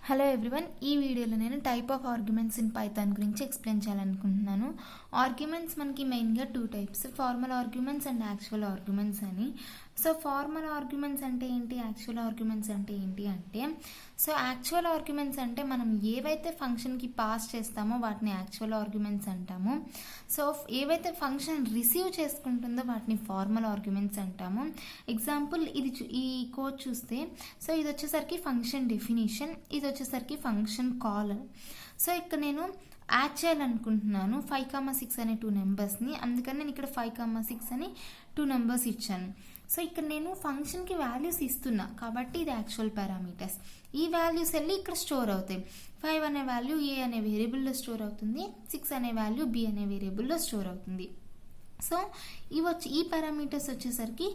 Hello everyone, ఈ వీడియోలో నేను type of arguments in Python గురించి ఎక్స్ప్లెయిన్ చేయాలనుకుంటున్నాను. ఆర్గ్యుమెంట్స్ మనకి మెయిన్గా 2 types, formal arguments and actual arguments అని. సో ఫార్మల్ ఆర్గ్యుమెంట్స్ అంటే ఏంటి, యాక్చువల్ ఆర్గ్యుమెంట్స్ అంటే ఏంటి అంటే, సో యాక్చువల్ ఆర్గ్యుమెంట్స్ అంటే మనం ఏవైతే ఫంక్షన్కి పాస్ చేస్తామో వాటిని యాక్చువల్ ఆర్గ్యుమెంట్స్ అంటాము. సో ఏవైతే ఫంక్షన్ రిసీవ్ చేసుకుంటుందో వాటిని ఫార్మల్ ఆర్గ్యుమెంట్స్ అంటాము. ఎగ్జాంపుల్ ఈ కోడ్ చూస్తే, సో ఇది వచ్చేసరికి ఫంక్షన్ డెఫినిషన్, ఇది వచ్చేసరికి ఫంక్షన్ కాల్. సో ఇక్కడ నేను యాడ్ చేయాలనుకుంటున్నాను 5,6 అనే 2 నెంబర్స్ని, అందుకని నేను ఇక్కడ 5,6 అని 2 నెంబర్స్ ఇచ్చాను. సో ఇక్కడ నేను ఫంక్షన్కి వాల్యూస్ ఇస్తున్నా కాబట్టి ఇది యాక్చువల్ పారామీటర్స్. ఈ వాల్యూస్ వెళ్ళి ఇక్కడ స్టోర్ అవుతాయి. 5 అనే వాల్యూ ఏ అనే వేరియబుల్లో స్టోర్ అవుతుంది, 6 అనే వాల్యూ బి అనే వేరియబుల్లో స్టోర్ అవుతుంది. సో ఈ పారామీటర్స్ వచ్చేసరికి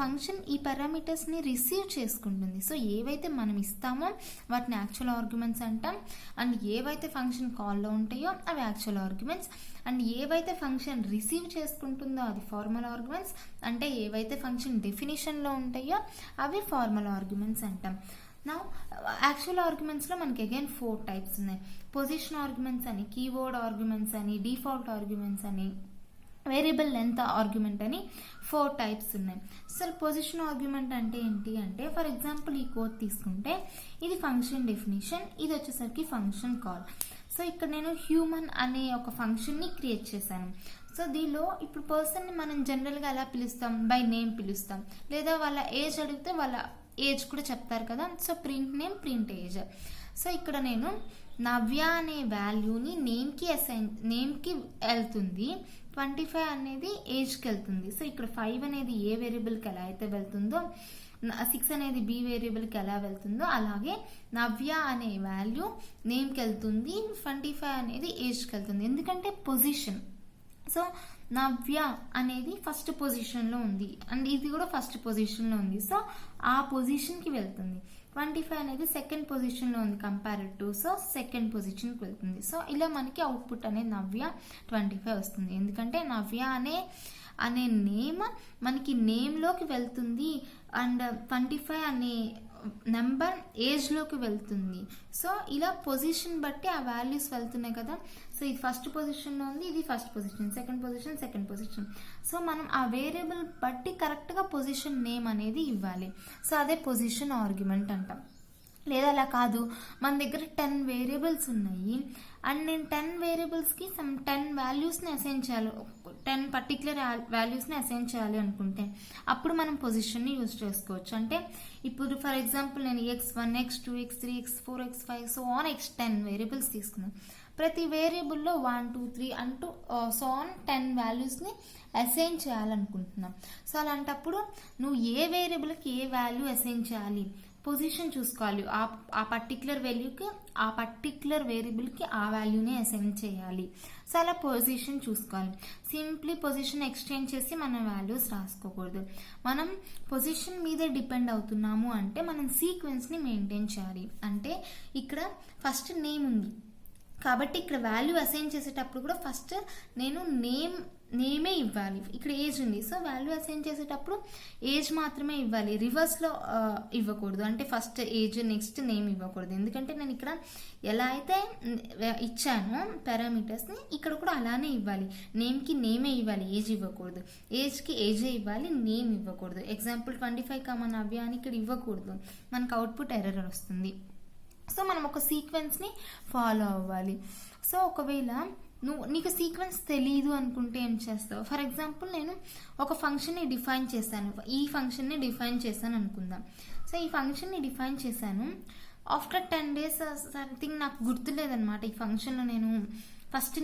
ఫంక్షన్ ఈ పారామీటర్స్ని రిసీవ్ చేసుకుంటుంది. సో ఏవైతే మనం ఇస్తామో వాటిని యాక్చువల్ ఆర్గ్యుమెంట్స్ అంటాం, అండ్ ఏవైతే ఫంక్షన్ కాల్లో ఉంటాయో అవి యాక్చువల్ ఆర్గ్యుమెంట్స్, అండ్ ఏవైతే ఫంక్షన్ రిసీవ్ చేసుకుంటుందో అది ఫార్మల్ ఆర్గ్యుమెంట్స్, అంటే ఏవైతే ఫంక్షన్ డెఫినిషన్లో ఉంటాయో అవి ఫార్మల్ ఆర్గ్యుమెంట్స్ అంటాం. నా యాక్చువల్ ఆర్గ్యుమెంట్స్లో మనకి అగైన్ 4 టైప్స్ ఉన్నాయి. పొజిషన్ ఆర్గ్యుమెంట్స్ అని, కీవర్డ్ ఆర్గ్యుమెంట్స్ అని, డిఫాల్ట్ ఆర్గ్యుమెంట్స్ అని, వేరియబుల్ లెంత్ ఆర్గ్యుమెంట్ అని 4 టైప్స్ ఉన్నాయి. సో పొజిషన్ ఆర్గ్యుమెంట్ అంటే ఏంటి అంటే, ఫర్ ఎగ్జాంపుల్ ఈ కోడ్ తీసుకుంటే ఇది ఫంక్షన్ డెఫినిషన్, ఇది వచ్చేసరికి ఫంక్షన్ కాల్. సో ఇక్కడ నేను హ్యూమన్ అనే ఒక ఫంక్షన్ని క్రియేట్ చేశాను. సో దీనిలో ఇప్పుడు పర్సన్ని మనం జనరల్గా ఎలా పిలుస్తాం, బై నేమ్ పిలుస్తాం, లేదా వాళ్ళ ఏజ్ అడిగితే వాళ్ళ ఏజ్ కూడా చెప్తారు కదా. So print name, print age. So ఇక్కడ నేను నవ్య అనే వాల్యూని నేమ్కి వెళ్తుంది, 25 అనేది ఏజ్కి వెళ్తుంది. సో ఇక్కడ 5 అనేది ఏ వేరియబుల్కి ఎలా అయితే వెళ్తుందో, 6 అనేది బి వేరియబుల్కి ఎలా వెళ్తుందో, అలాగే నవ్య అనే వాల్యూ నేమ్కి వెళ్తుంది, 25 అనేది ఏజ్కి వెళ్తుంది. ఎందుకంటే పొజిషన్. సో నవ్య అనేది ఫస్ట్ పొజిషన్లో ఉంది అండ్ ఇది కూడా ఫస్ట్ పొజిషన్లో ఉంది. సో ఆ పొజిషన్కి వెళ్తుంది. 25 అనేది సెకండ్ పొజిషన్లో ఉంది కంపేర్డ్ టు, సో సెకండ్ పొజిషన్కి వెళ్తుంది. సో ఇలా మనకి అవుట్పుట్ అనేది నవ్య 25 వస్తుంది. ఎందుకంటే నవ్య అనే నేమ్ మనకి నేమ్లోకి వెళ్తుంది అండ్ 25 అనే నెంబర్ ఏజ్లోకి వెళ్తుంది. సో ఇలా పొజిషన్ బట్టి ఆ వాల్యూస్ వెళ్తున్నాయి కదా. సో ఇది ఫస్ట్ పొజిషన్లో ఉంది, ఇది first position, second position. So మనం ఆ వేరియబుల్ బట్టి కరెక్ట్గా పొజిషన్ నేమ్ అనేది ఇవ్వాలి. సో అదే పొజిషన్ ఆర్గ్యుమెంట్ అంటాం. లేదా అలా కాదు, మన దగ్గర 10 వేరియబుల్స్ ఉన్నాయి అండ్ నేను 10 వేరియబుల్స్కి 10 వాల్యూస్ని అసైన్ చేయాలి, 10 పర్టికులర్ వాల్యూస్ని అసైన్ చేయాలి అనుకుంటే అప్పుడు మనం పొజిషన్ని యూజ్ చేసుకోవచ్చు. అంటే ఇప్పుడు ఫర్ ఎగ్జాంపుల్ నేను x1, x2, x3, x4, x5 so on x10 variables తీసుకున్నాను. ప్రతి వేరియబుల్లో 1, 2, 3 అంటూ సో ఆన్ 10 వాల్యూస్ని అసైన్ చేయాలనుకుంటున్నాం. సో అలాంటప్పుడు నువ్వు ఏ వేరియబుల్కి ఏ వాల్యూ అసైన్ చేయాలి, పొజిషన్ చూసుకోవాలి. ఆ పర్టికులర్ వాల్యూకి ఆ పర్టికులర్ వేరియబుల్కి ఆ వాల్యూనే అసైన్ చేయాలి. సో అలా పొజిషన్ చూసుకోవాలి. సింప్లీ పొజిషన్ ఎక్స్చేంజ్ చేసి మనం వాల్యూస్ రాసుకోకూడదు. మనం పొజిషన్ మీదే డిపెండ్ అవుతున్నాము అంటే మనం సీక్వెన్స్ని మెయింటైన్ చేయాలి. అంటే ఇక్కడ ఫస్ట్ నేమ్ ఉంది కాబట్టి ఇక్కడ వాల్యూ అసైన్ చేసేటప్పుడు కూడా ఫస్ట్ నేను నేమే ఇవ్వాలి. ఇక్కడ ఏజ్ ఉంది, సో వాల్యూ అసైన్ చేసేటప్పుడు ఏజ్ మాత్రమే ఇవ్వాలి, రివర్స్లో ఇవ్వకూడదు. అంటే ఫస్ట్ ఏజ్ నెక్స్ట్ నేమ్ ఇవ్వకూడదు. ఎందుకంటే నేను ఇక్కడ ఎలా అయితే ఇచ్చానో పారామీటర్స్ని ఇక్కడ కూడా అలానే ఇవ్వాలి. నేమ్కి నేమే ఇవ్వాలి, ఏజ్ ఇవ్వకూడదు. ఏజ్కి ఏజే ఇవ్వాలి, నేమ్ ఇవ్వకూడదు. ఎగ్జాంపుల్ 25 నవ్య అని ఇక్కడ ఇవ్వకూడదు, మనకు అవుట్పుట్ ఎర్రర్ వస్తుంది. సో మనం ఒక సీక్వెన్స్ని ఫాలో అవ్వాలి. సో ఒకవేళ నీకు సీక్వెన్స్ తెలియదు అనుకుంటే ఏం చేస్తావు, ఫర్ ఎగ్జాంపుల్ నేను ఒక ఫంక్షన్ని డిఫైన్ చేశాను, ఈ ఫంక్షన్ని డిఫైన్ చేశాను అనుకుందాం. సో ఈ ఫంక్షన్ని డిఫైన్ చేశాను, ఆఫ్టర్ 10 days సంథింగ్ నాకు గుర్తులేదనమాట. ఈ ఫంక్షన్లో నేను ఫస్ట్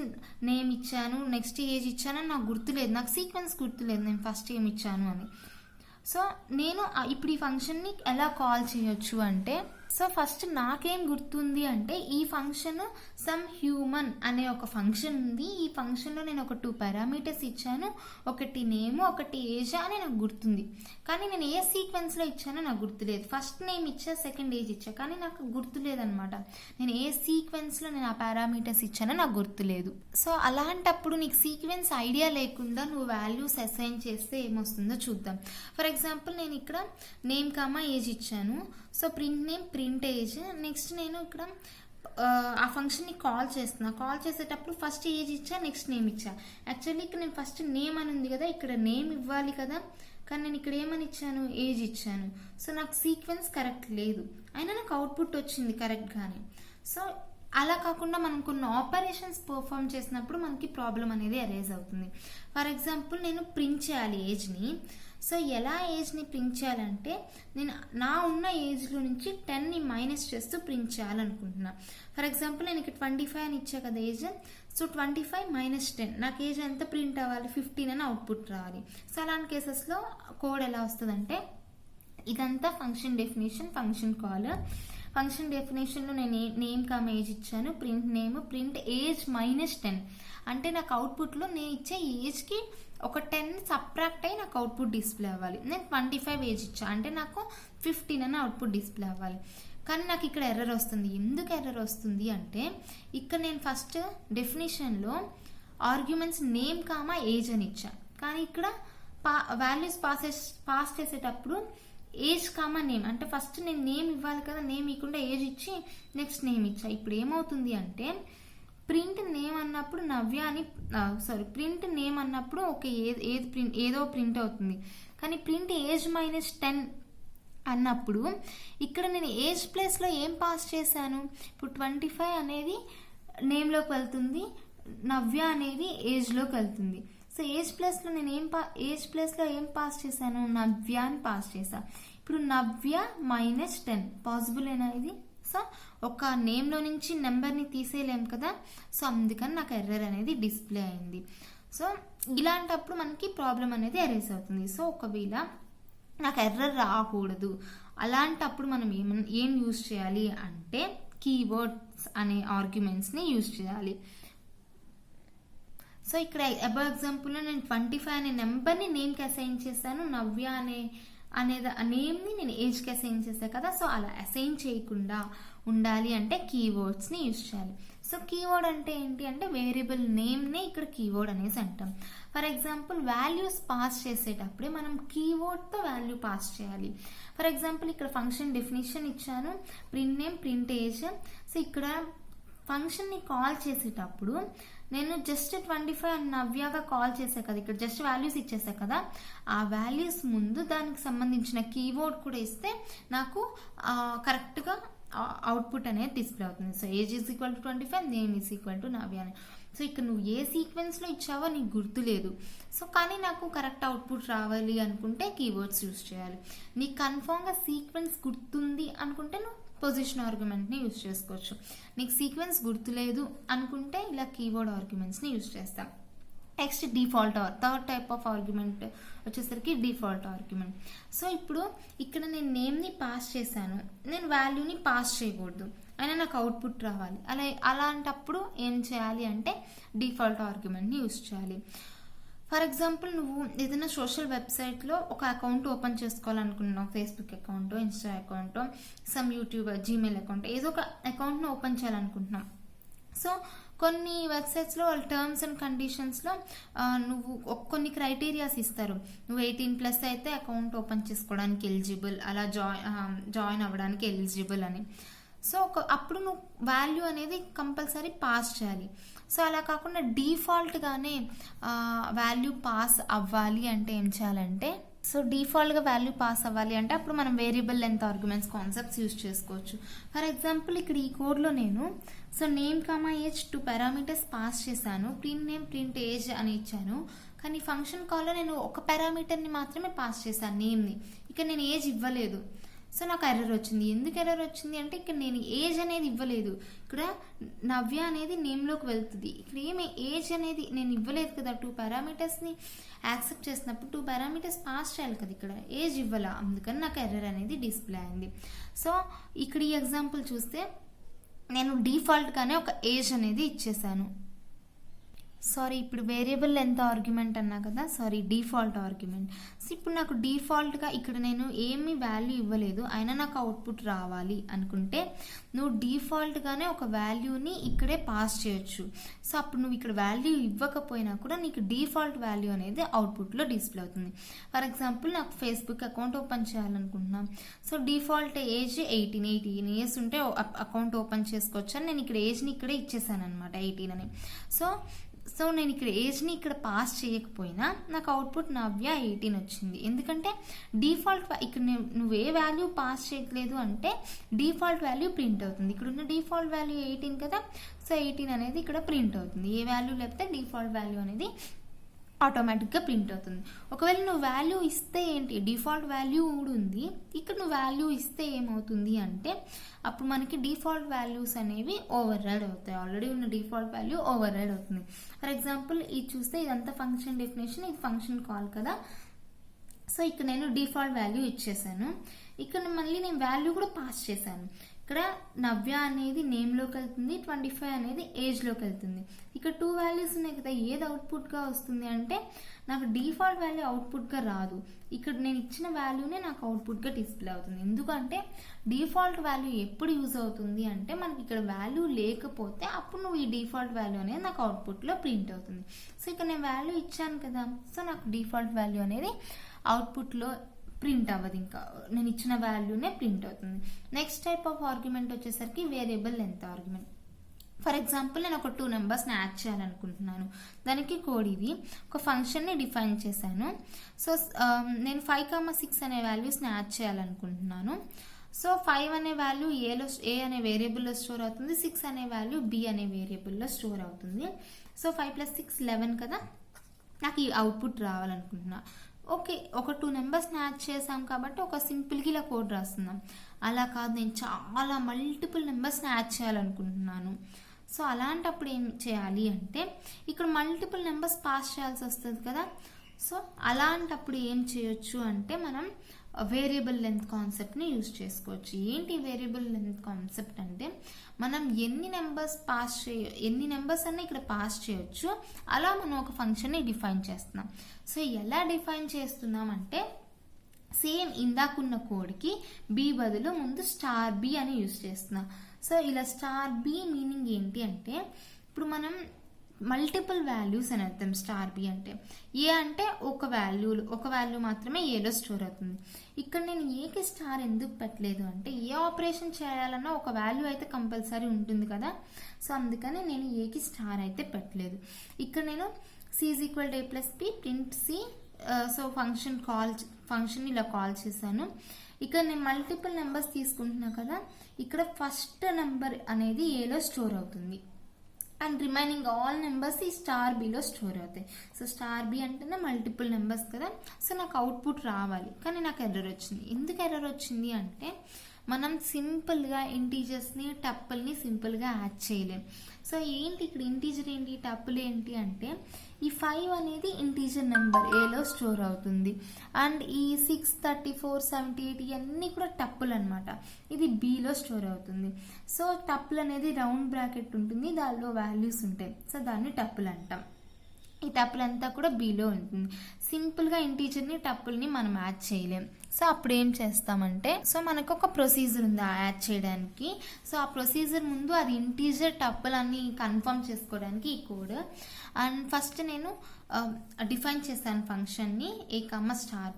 నేమ్ ఇచ్చాను, నెక్స్ట్ ఏజ్ ఇచ్చాను అని నాకు గుర్తులేదు, నాకు సీక్వెన్స్ గుర్తులేదు నేను ఫస్ట్ ఏం ఇచ్చాను అని. సో నేను ఇప్పుడు ఈ ఫంక్షన్ని ఎలా కాల్ చేయొచ్చు అంటే, సో ఫస్ట్ నాకేం గుర్తుంది అంటే ఈ ఫంక్షన్ సమ్ హ్యూమన్ అనే ఒక ఫంక్షన్ ఉంది. ఈ ఫంక్షన్లో నేను ఒక 2 పారామీటర్స్ ఇచ్చాను, ఒకటి నేమ్ ఒకటి ఏజ్ అని నాకు గుర్తుంది. కానీ నేను ఏ సీక్వెన్స్లో ఇచ్చానో నాకు గుర్తులేదు. ఫస్ట్ నేమ్ ఇచ్చా, సెకండ్ ఏజ్ ఇచ్చా, కానీ నాకు గుర్తులేదనమాట. నేను ఏ సీక్వెన్స్లో నేను ఆ పారామీటర్స్ ఇచ్చానో నాకు గుర్తులేదు. సో అలాంటప్పుడు నీకు సీక్వెన్స్ ఐడియా లేకుండా నువ్వు వాల్యూస్ అసైన్ చేస్తే ఏమొస్తుందో చూద్దాం. ఫర్ ఎగ్జాంపుల్ నేను ఇక్కడ నేమ్ కామా ఏజ్ ఇచ్చాను. So print name print age. Next నేను ఇక్కడ ఆ ఫంక్షన్ని కాల్ చేస్తున్నా. కాల్ చేసేటప్పుడు ఫస్ట్ ఏజ్ ఇచ్చా, నెక్స్ట్ నేమ్ ఇచ్చా. యాక్చువల్లీ ఇక్కడ నేను ఫస్ట్ నేమ్ అని ఉంది కదా, ఇక్కడ నేమ్ ఇవ్వాలి కదా, కానీ నేను ఇక్కడ ఏమని ఇచ్చాను, ఏజ్ ఇచ్చాను. సో నాకు సీక్వెన్స్ కరెక్ట్ లేదు, అయినా నాకు అవుట్పుట్ వచ్చింది కరెక్ట్గానే. సో అలా కాకుండా మనం కొన్ని ఆపరేషన్స్ పర్ఫామ్ చేసినప్పుడు మనకి ప్రాబ్లం అనేది అరైజ్ అవుతుంది. ఫర్ ఎగ్జాంపుల్ నేను ప్రింట్ చేయాలి ఏజ్ని. సో ఎలా ఏజ్ని ప్రింట్ చేయాలంటే నేను నా ఉన్న ఏజ్లో నుంచి 10ని మైనస్ చేస్తూ ప్రింట్ చేయాలనుకుంటున్నా. ఫర్ ఎగ్జాంపుల్ నేను ఇక్కడ 25 అని ఇచ్చా కదా ఏజ్. సో 25 మైనస్ 10 నాకు ఏజ్ ఎంత ప్రింట్ అవ్వాలి, 15 అని అవుట్పుట్ రావాలి. సో అలాంటి కేసెస్లో కోడ్ ఎలా వస్తుందంటే, ఇదంతా function definition, function call. Function డెఫినేషన్లో నేను నేమ్ కామ ఏజ్ ఇచ్చాను, print name print age minus 10 అంటే నాకు అవుట్పుట్లో నేను ఇచ్చే ఏజ్కి ఒక 10 సబ్ట్రాక్ట్ అయ్యి నాకు అవుట్పుట్ డిస్ప్లే అవ్వాలి. నేను 25 ఏజ్ ఇచ్చా అంటే నాకు 15 అని అవుట్పుట్ డిస్ప్లే అవ్వాలి. కానీ నాకు ఇక్కడ ఎర్రర్ వస్తుంది. ఎందుకు ఎర్రర్ వస్తుంది అంటే, ఇక్కడ నేను ఫస్ట్ డెఫినేషన్లో ఆర్గ్యుమెంట్స్ నేమ్ కామా ఏజ్ అని ఇచ్చా, కానీ ఇక్కడ వాల్యూస్ పాస్ చేసేటప్పుడు ఏజ్ కామా నేమ్ అంటే ఫస్ట్ నేను నేమ్ ఇవ్వాలి కదా, నేమ్ ఇవ్వకుండా ఏజ్ ఇచ్చి నెక్స్ట్ నేమ్ ఇచ్చా. ఇప్పుడు ఏమవుతుంది అంటే, ప్రింట్ నేమ్ అన్నప్పుడు నవ్య అని ప్రింట్ నేమ్ అన్నప్పుడు ఓకే ఏదో ప్రింట్ అవుతుంది. కానీ ప్రింట్ ఏజ్ మైనస్ 10 అన్నప్పుడు ఇక్కడ నేను ఏజ్ ప్లేస్లో ఏం పాస్ చేశాను, ఇప్పుడు 25 అనేది నేమ్లోకి వెళ్తుంది, నవ్య అనేది ఏజ్లోకి వెళ్తుంది. సో ఏజ్ ప్లేస్లో నేను ఏజ్ ప్లేస్లో ఏం పాస్ చేశాను, నవ్య అని పాస్ చేశాను. ఇప్పుడు నవ్య మైనస్ 10 పాసిబుల్ ఇది. సో ఒక నేమ్లో నుంచి నెంబర్ని తీసేయలేం కదా, సో అందుకని నాకు ఎర్రర్ అనేది డిస్ప్లే అయింది. సో ఇలాంటప్పుడు మనకి ప్రాబ్లం అనేది అరైజ్ అవుతుంది. సో ఒకవేళ నాకు ఎర్రర్ రాకూడదు అలాంటప్పుడు మనం ఏం యూజ్ చేయాలి అంటే, కీవర్డ్స్ అనే ఆర్గ్యుమెంట్స్ని యూజ్ చేయాలి. సో ఇక్కడ అబౌవ్ ఎగ్జాంపుల్లో నేను 25 అనే నెంబర్ని నేమ్కి అసైన్ చేశాను, నవ్య అనేది నేమ్ని నేను ఏజ్కి అసైన్ చేశాను కదా. సో అలా అసైన్ చేయకుండా ఉండాలి అంటే కీవర్డ్స్ని యూజ్ చేయాలి. సో కీవర్డ్ అంటే ఏంటి అంటే, వేరియబుల్ నేమ్ని ఇక్కడ కీవర్డ్ అనేసి అంటాం. ఫర్ ఎగ్జాంపుల్ వాల్యూస్ పాస్ చేసేటప్పుడే మనం కీవర్డ్తో వాల్యూ పాస్ చేయాలి. ఫర్ ఎగ్జాంపుల్ ఇక్కడ ఫంక్షన్ డెఫినేషన్ ఇచ్చాను, print name print age. So ఇక్కడ ఫంక్షన్ని కాల్ చేసేటప్పుడు నేను జస్ట్ 25 అని నవ్యగా కాల్ చేసా కదా, ఇక్కడ జస్ట్ వాల్యూస్ ఇచ్చేసా కదా, ఆ వాల్యూస్ ముందు దానికి సంబంధించిన కీవర్డ్ కూడా ఇస్తే నాకు కరెక్ట్గా అవుట్పుట్ అనేది డిస్ప్లే అవుతుంది. So age is equal to 25, name is equal to Navya అని. సో ఇక్కడ నువ్వు ఏ సీక్వెన్స్లో ఇచ్చావో నీకు గుర్తులేదు. సో కానీ నాకు కరెక్ట్ అవుట్పుట్ రావాలి అనుకుంటే కీవర్డ్స్ యూజ్ చేయాలి. నీకు కన్ఫామ్గా సీక్వెన్స్ గుర్తుంది అనుకుంటే నువ్వు పొజిషన్ ఆర్గ్యుమెంట్ని యూజ్ చేసుకోవచ్చు. నీకు సీక్వెన్స్ గుర్తులేదు అనుకుంటే ఇలా కీవర్డ్ ఆర్గ్యుమెంట్స్ని యూజ్ చేస్తాం. Next default third type of argument వచ్చేసరికి డిఫాల్ట్ ఆర్గ్యుమెంట్. సో ఇప్పుడు ఇక్కడ నేను నేమ్ని పాస్ చేశాను, నేను వాల్యూని పాస్ చేయకూడదు, అయినా నాకు అవుట్పుట్ రావాలి. అలాంటప్పుడు ఏం చేయాలి అంటే డిఫాల్ట్ ఆర్గ్యుమెంట్ని యూజ్ చేయాలి. ఫర్ ఎగ్జాంపుల్ నువ్వు ఏదైనా సోషల్ వెబ్సైట్లో ఒక అకౌంట్ ఓపెన్ చేసుకోవాలనుకున్నావు, Facebook account, Insta account, some YouTube, Gmail account, ఏదో ఒక అకౌంట్ను ఓపెన్ చేయాలనుకుంటున్నావు. సో కొన్ని వెబ్సైట్స్లో వాళ్ళు టర్మ్స్ అండ్ కండిషన్స్లో నువ్వు కొన్ని క్రైటీరియాస్ ఇస్తారు. నువ్వు 18+ అయితే అకౌంట్ ఓపెన్ చేసుకోవడానికి ఎలిజిబుల్, అలా జాయిన్ అవ్వడానికి ఎలిజిబుల్ అని. సో అప్పుడు నువ్వు వాల్యూ అనేది కంపల్సరీ పాస్ చేయాలి. సో అలా కాకుండా డిఫాల్ట్గానే వాల్యూ పాస్ అవ్వాలి అంటే ఏం చేయాలంటే, సో డిఫాల్ట్గా వాల్యూ పాస్ అవ్వాలి అంటే అప్పుడు మనం variable length arguments concepts use చేసుకోవచ్చు. ఫర్ ఎగ్జాంపుల్ ఇక్కడ ఈ కోడ్లో నేను so name comma age 2 parameters pass చేశాను, ప్రింట్ నేమ్ ప్రింట్ ఏజ్ అని ఇచ్చాను. కానీ ఫంక్షన్ కాల్లో నేను ఒక పారామీటర్ని మాత్రమే పాస్ చేశాను, నేమ్ని. ఇక్కడ నేను ఏజ్ ఇవ్వలేదు. సో నాకు ఎర్రర్ వచ్చింది. ఎందుకు ఎర్రర్ వచ్చింది అంటే, ఇక్కడ నేను ఏజ్ అనేది ఇవ్వలేదు, ఇక్కడ నవ్య అనేది నేమ్లోకి వెళ్తుంది. ఇక్కడ ఏమి ఏజ్ అనేది నేను ఇవ్వలేదు కదా, 2 పారామీటర్స్ని యాక్సెప్ట్ చేసినప్పుడు 2 పారామీటర్స్ పాస్ చేయాలి కదా, ఇక్కడ ఏజ్ ఇవ్వాల, అందుకని నాకు ఎర్రర్ అనేది డిస్ప్లే అయింది. సో ఇక్కడ ఈ ఎగ్జాంపుల్ చూస్తే నేను డిఫాల్ట్గానే ఒక ఏజ్ అనేది ఇచ్చేసాను. సారీ, ఇప్పుడు వేరియబుల్ లెంత్ ఆర్గ్యుమెంట్ అన్నా కదా, సారీ డిఫాల్ట్ ఆర్గ్యుమెంట్. సో ఇప్పుడు నాకు డిఫాల్ట్గా ఇక్కడ నేను ఏమి వాల్యూ ఇవ్వలేదు, అయినా నాకు అవుట్పుట్ రావాలి అనుకుంటే నువ్వు డిఫాల్ట్గానే ఒక వాల్యూని ఇక్కడే పాస్ చేయొచ్చు. సో అప్పుడు నువ్వు ఇక్కడ వాల్యూ ఇవ్వకపోయినా కూడా నీకు డిఫాల్ట్ వాల్యూ అనేది అవుట్పుట్లో డిస్ప్లే అవుతుంది. ఫర్ ఎగ్జాంపుల్ నాకు ఫేస్బుక్ అకౌంట్ ఓపెన్ చేయాలనుకుంటున్నాను. సో డిఫాల్ట్ ఏజ్ 18 ఇయర్స్ ఉంటే అకౌంట్ ఓపెన్ చేసుకోవచ్చు అని నేను ఇక్కడ ఏజ్ని ఇక్కడే ఇచ్చేసాను అనమాట, 18 అని. సో నేను ఇక్కడ ఏజ్ని ఇక్కడ పాస్ చేయకపోయినా నాకు అవుట్పుట్ నవ్య 18 వచ్చింది. ఎందుకంటే డిఫాల్ట్ ఇక్కడ నువ్వు ఏ వాల్యూ పాస్ చేయట్లేదు అంటే డిఫాల్ట్ వాల్యూ ప్రింట్ అవుతుంది. ఇక్కడ ఉన్న డిఫాల్ట్ వాల్యూ 18 కదా, సో 18 అనేది ఇక్కడ ప్రింట్ అవుతుంది. ఏ వాల్యూ లేకపోతే డిఫాల్ట్ వాల్యూ అనేది ఆటోమేటిక్గా ప్రింట్ అవుతుంది. ఒకవేళ నువ్వు వాల్యూ ఇస్తే ఏంటి, డిఫాల్ట్ వాల్యూ కూడా ఉంది, ఇక్కడ నువ్వు వాల్యూ ఇస్తే ఏమవుతుంది అంటే అప్పుడు మనకి డిఫాల్ట్ వాల్యూస్ అనేవి ఓవర్ రైడ్ అవుతాయి. ఆల్రెడీ ఉన్న డిఫాల్ట్ వాల్యూ ఓవర్ రైడ్ అవుతుంది. ఫర్ ఎగ్జాంపుల్ ఇది చూస్తే ఇదంతా ఫంక్షన్ డెఫినేషన్, ఇది ఫంక్షన్ కాల్ కదా. సో ఇక్కడ నేను డిఫాల్ట్ వాల్యూ ఇచ్చేసాను. ఇక్కడ మళ్ళీ నేను వాల్యూ కూడా పాస్ చేశాను. ఇక్కడ నవ్య అనేది నేమ్లోకి వెళ్తుంది, 25 అనేది ఏజ్లోకి వెళ్తుంది. ఇక్కడ 2 వాల్యూస్ ఉన్నాయి కదా, ఏది అవుట్పుట్గా వస్తుంది అంటే నాకు డిఫాల్ట్ వాల్యూ అవుట్పుట్గా రాదు. ఇక్కడ నేను ఇచ్చిన వాల్యూనే నాకు అవుట్పుట్గా డిస్ప్లే అవుతుంది. ఎందుకంటే డిఫాల్ట్ వాల్యూ ఎప్పుడు యూజ్ అవుతుంది అంటే మనకి ఇక్కడ వాల్యూ లేకపోతే అప్పుడు నువ్వు ఈ డిఫాల్ట్ వాల్యూ అనేది నాకు అవుట్పుట్లో ప్రింట్ అవుతుంది. సో ఇక్కడ నేను వాల్యూ ఇచ్చాను కదా, సో నాకు డిఫాల్ట్ వాల్యూ అనేది అవుట్పుట్లో ప్రింట్ అవ్వదు, ఇంకా నేను ఇచ్చిన వాల్యూనే ప్రింట్ అవుతుంది. నెక్స్ట్ టైప్ ఆఫ్ ఆర్గ్యుమెంట్ వచ్చేసరికి variable length argument. For example నేను ఒక 2 నెంబర్స్ని యాడ్ చేయాలనుకుంటున్నాను. దానికి కోడ్ ఇది, ఒక ఫంక్షన్ని డిఫైన్ చేశాను. సో నేను 5,6 అనే వాల్యూస్ని యాడ్ చేయాలనుకుంటున్నాను. సో 5 అనే వాల్యూ ఏ అనే వేరియబుల్లో స్టోర్ అవుతుంది, 6 అనే వాల్యూ బి అనే వేరియబుల్లో స్టోర్ అవుతుంది. సో 5 + 6 11 కదా, నాకు ఈ అవుట్పుట్ రావాలనుకుంటున్నా. ఓకే, ఒక 2 నెంబర్స్ని యాడ్ చేసాం కాబట్టి ఒక సింపుల్గా ఇలా కోడ్ రాస్తున్నాం. అలా కాదు, నేను చాలా మల్టిపుల్ నెంబర్స్ని యాడ్ చేయాలనుకుంటున్నాను. సో అలాంటప్పుడు ఏం చేయాలి అంటే ఇక్కడ మల్టిపుల్ నెంబర్స్ పాస్ చేయాల్సి వస్తుంది కదా. సో అలాంటప్పుడు ఏం చేయొచ్చు అంటే మనం వేరియబుల్ లెంత్ కాన్సెప్ట్ని యూజ్ చేసుకోవచ్చు. ఏంటి వేరియబుల్ లెంత్ కాన్సెప్ట్ అంటే మనం ఎన్ని నెంబర్స్ అన్నా ఇక్కడ పాస్ చేయొచ్చు. అలా మనం ఒక ఫంక్షన్ని డిఫైన్ చేస్తున్నాం. సో ఎలా డిఫైన్ చేస్తున్నాం అంటే సేమ్ ఇందాకున్న కోడ్కి బి బదులు ముందు $b అని యూజ్ చేస్తున్నాం. సో ఇలా $b మీనింగ్ ఏంటి అంటే ఇప్పుడు మనం మల్టిపుల్ వాల్యూస్ అని అర్థం. $b అంటే ఏ అంటే ఒక వాల్యూ మాత్రమే ఏలో స్టోర్ అవుతుంది. ఇక్కడ నేను ఏకి స్టార్ ఎందుకు పెట్టలేదు అంటే ఏ ఆపరేషన్ చేయాలన్నా ఒక వాల్యూ అయితే కంపల్సరీ ఉంటుంది కదా. సో అందుకని నేను ఏకి స్టార్ అయితే పెట్టలేదు. ఇక్కడ నేను C = A + B print C. So function ఇలా కాల్ చేశాను. ఇక్కడ నేను మల్టిపుల్ నెంబర్స్ తీసుకుంటున్నా కదా, ఇక్కడ ఫస్ట్ నెంబర్ అనేది ఏలో స్టోర్ అవుతుంది అండ్ రిమైనింగ్ ఆల్ నెంబర్స్ ఈ $bలో స్టోర్ అవుతాయి. సో $b అంటేనే మల్టిపుల్ నెంబర్స్ కదా. సో నాకు అవుట్పుట్ రావాలి, కానీ నాకు ఎర్రర్ వచ్చింది. ఎందుకు ఎర్రర్ వచ్చింది అంటే మనం సింపుల్గా ఇంటీజర్స్ని టప్పుల్ని సింపుల్గా యాడ్ చేయలేం. సో ఏంటి ఇక్కడ ఇంటీజర్ ఏంటి, టప్పుల్ ఏంటి అంటే ఈ 5 అనేది ఇంటీజర్ నెంబర్ ఏలో స్టోర్ అవుతుంది అండ్ ఈ 6, 34, 78 ఇవన్నీ కూడా టప్పుల్ అనమాట. ఇది బీలో స్టోర్ అవుతుంది. సో టప్పుల్ అనేది రౌండ్ బ్రాకెట్ ఉంటుంది, దానిలో వాల్యూస్ ఉంటాయి. సో దాన్ని టప్పుల్ అంటాం. ఈ టప్పుల్ అంతా కూడా బీలో ఉంటుంది. సింపుల్గా ఇంటీజర్ని టప్పుల్ని మనం యాడ్ చేయలేం. సో అప్పుడు ఏం చేస్తామంటే సో మనకు ఒక ప్రొసీజర్ ఉంది యాడ్ చేయడానికి. సో ఆ ప్రొసీజర్ ముందు అది ఇంటీజర్ టప్పుల్ అని కన్ఫర్మ్ చేసుకోవడానికి ఈ కోడ్. అండ్ ఫస్ట్ నేను డిఫైన్ చేశాను ఫంక్షన్ని A,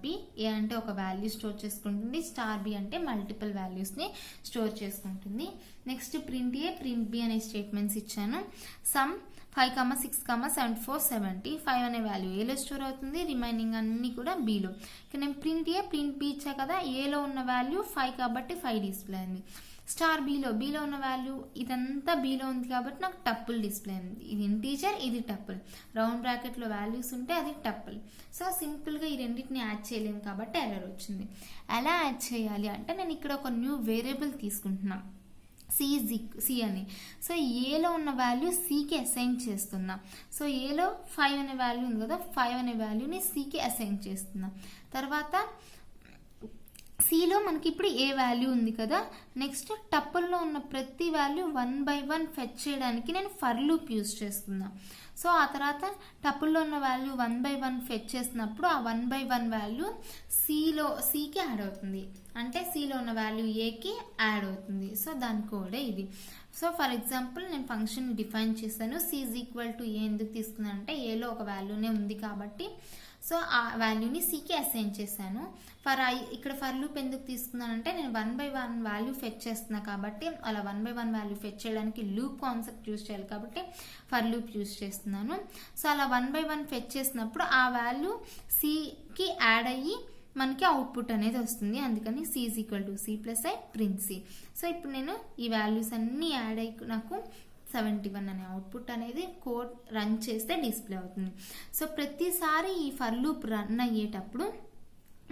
$b. ఏ అంటే ఒక వాల్యూ స్టోర్ చేసుకుంటుంది, $b అంటే మల్టిపుల్ వాల్యూస్ని స్టోర్ చేసుకుంటుంది. Next print A, print B అనే స్టేట్మెంట్స్ ఇచ్చాను. సమ్ 5, 6, 74, 70. 5 అనే వాల్యూ ఏలో స్టోర్ అవుతుంది, రిమైనింగ్ అన్ని కూడా బీలో. ఇక్కడ నేను ప్రింట్ A, ప్రింట్ B ఇచ్చా కదా, ఏలో ఉన్న వాల్యూ 5 కాబట్టి 5 డిస్ప్లే అయింది. బీలో ఉన్న వాల్యూ ఇదంతా బీలో ఉంది కాబట్టి నాకు టప్పుల్ డిస్ప్లే అయింది. ఇది ఇంటీజర్, ఇది టప్పుల్. రౌండ్ బ్రాకెట్లో వాల్యూస్ ఉంటే అది టప్పుల్. సో సింపుల్గా ఈ రెండింటిని యాడ్ చేయలేము కాబట్టి ఎర్రర్ వచ్చింది. ఎలా యాడ్ చేయాలి అంటే నేను ఇక్కడ ఒక న్యూ వేరియబుల్ తీసుకుంటున్నాను, C అని. సో ఏలో ఉన్న వాల్యూ Cకి అసైన్ చేస్తున్నా. సో ఏలో 5 అనే వాల్యూ ఉంది కదా, 5 అనే వాల్యూని Cకి అసైన్ చేస్తున్నా. తర్వాత సిలో మనకి ఇప్పుడు ఏ వాల్యూ ఉంది కదా, నెక్స్ట్ టపుల్లో ఉన్న ప్రతి వాల్యూ 1 by 1 ఫెచ్ చేయడానికి నేను ఫర్ లూప్ యూజ్ చేస్తున్నా. సో ఆ తర్వాత టపుల్లో ఉన్న వాల్యూ 1 by 1 ఫెచ్ చేసినప్పుడు ఆ 1 by 1 వాల్యూ సికి యాడ్ అవుతుంది, అంటే సిలో ఉన్న వాల్యూ ఏకి యాడ్ అవుతుంది. సో దాని కోడే ఇది. సో ఫర్ ఎగ్జాంపుల్ నేను ఫంక్షన్ డిఫైన్ చేశాను. సి ఈజ్ ఈక్వల్ టు ఏ ఎందుకు తీసుకున్నాను అంటే ఏలో ఒక వాల్యూనే ఉంది కాబట్టి సో ఆ వాల్యూని సికి అసైన్ చేశాను. ఇక్కడ ఫర్ లూప్ ఎందుకు తీసుకున్నానంటే నేను 1 by 1 వాల్యూ ఫెచ్ చేస్తున్నా కాబట్టి అలా 1 by 1 వాల్యూ ఫెచ్ చేయడానికి లూప్ కాన్సెప్ట్ యూజ్ చేయాలి కాబట్టి ఫర్ లూప్ యూజ్ చేస్తున్నాను. సో అలా 1 by 1 ఫెచ్ చేసినప్పుడు ఆ వాల్యూ సికి యాడ్ అయ్యి మనకి అవుట్పుట్ అనేది వస్తుంది. అందుకని C is equal to C plus I print C. So ఇప్పుడు నేను ఈ వాల్యూస్ అన్నీ యాడ్ అయ్యి నాకు 71 అనే అవుట్పుట్ అనేది కోడ్ రన్ చేస్తే డిస్ప్లే అవుతుంది. సో ప్రతిసారి ఈ ఫర్ లూప్ రన్ అయ్యేటప్పుడు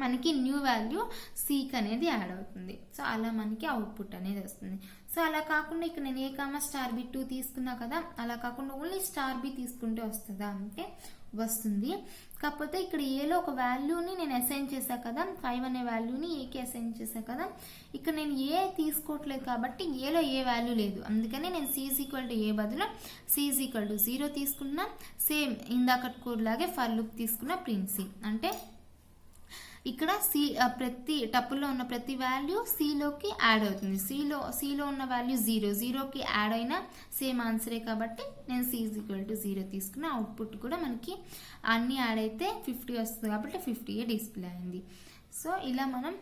మనకి న్యూ వాల్యూ సీక్ అనేది యాడ్ అవుతుంది. సో అలా మనకి అవుట్పుట్ అనేది వస్తుంది. సో అలా కాకుండా ఇక్కడ నేను A, B2 తీసుకున్నా కదా, అలా కాకుండా ఓన్లీ B తీసుకుంటే వస్తుందా అంటే వస్తుంది. కాకపోతే ఇక్కడ ఏలో ఒక వాల్యూని నేను అసైన్ చేశా కదా, 5 అనే వాల్యూని ఏకి అసైన్ చేశా కదా, ఇక్కడ నేను ఏ తీసుకోవట్లేదు కాబట్టి ఏలో ఏ వాల్యూ లేదు. అందుకని నేను సి ఈజ్ ఈక్వల్ టు ఏ బదులు సి ఈజ్ ఈక్వల్ టు 0 తీసుకున్నా. సేమ్ ఇందాక కోడ్ లాగే ఫర్ లూప్ తీసుకున్న ప్రింట్ సి. అంటే ఇక్కడ ప్రతి టపుల్లో ఉన్న ప్రతి వాల్యూ సిలోకి యాడ్ అవుతుంది. సిలో ఉన్న వాల్యూ 0కి యాడ్ అయినా సేమ్ ఆన్సరే కాబట్టి నేను సి ఈజ్ ఈక్వల్ టు 0 తీసుకున్న. అవుట్పుట్ కూడా మనకి అన్ని యాడ్ అయితే 50 వస్తుంది కాబట్టి 50 డిస్ప్లే అయింది. సో ఇలా మనం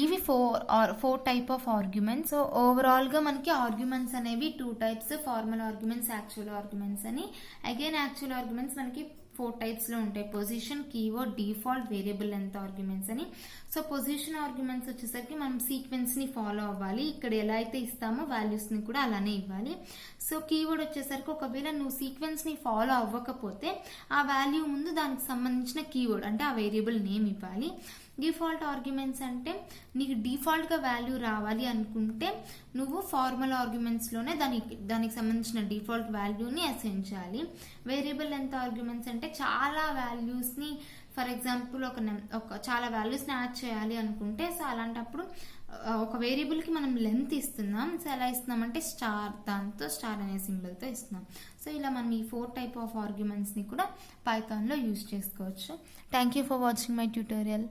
ఇవి 4 టైప్ ఆఫ్ ఆర్గ్యుమెంట్స్. సో ఓవరాల్గా మనకి ఆర్గ్యుమెంట్స్ అనేవి 2 types, formal arguments, actual arguments అని. అగైన్ యాక్చువల్ ఆర్గ్యుమెంట్స్ మనకి 4 టైప్స్లో ఉంటాయి: position, keyword, default, variable length arguments అని. సో పొజిషన్ ఆర్గ్యుమెంట్స్ వచ్చేసరికి మనం సీక్వెన్స్ని ఫాలో అవ్వాలి. ఇక్కడ ఎలా అయితే ఇస్తామో వాల్యూస్ని కూడా అలానే ఇవ్వాలి. సో కీవర్డ్ వచ్చేసరికి ఒకవేళ నువ్వు సీక్వెన్స్ని ఫాలో అవ్వకపోతే ఆ వాల్యూ ముందు దానికి సంబంధించిన కీవర్డ్ అంటే ఆ వేరియబుల్ నేమ్ ఇవ్వాలి. డిఫాల్ట్ ఆర్గ్యుమెంట్స్ అంటే నీకు డిఫాల్ట్గా వాల్యూ రావాలి అనుకుంటే నువ్వు ఫార్మల్ ఆర్గ్యుమెంట్స్లోనే దానికి సంబంధించిన డిఫాల్ట్ వాల్యూని అసైన్ చేయాలి. వేరియబుల్ లెంత్ ఆర్గ్యుమెంట్స్ అంటే చాలా వాల్యూస్ని, ఫర్ ఎగ్జాంపుల్ చాలా వాల్యూస్ని యాడ్ చేయాలి అనుకుంటే సో అలాంటప్పుడు ఒక వేరియబుల్కి మనం లెంత్ ఇస్తున్నాం. సో ఎలా ఇస్తున్నామంటే దాంతో స్టార్ అనే సింబల్తో ఇస్తున్నాం. సో ఇలా మనం ఈ 4 టైప్ ఆఫ్ ఆర్గ్యుమెంట్స్ని కూడా పైథాన్లో యూజ్ చేసుకోవచ్చు. Thank you for watching my tutorial.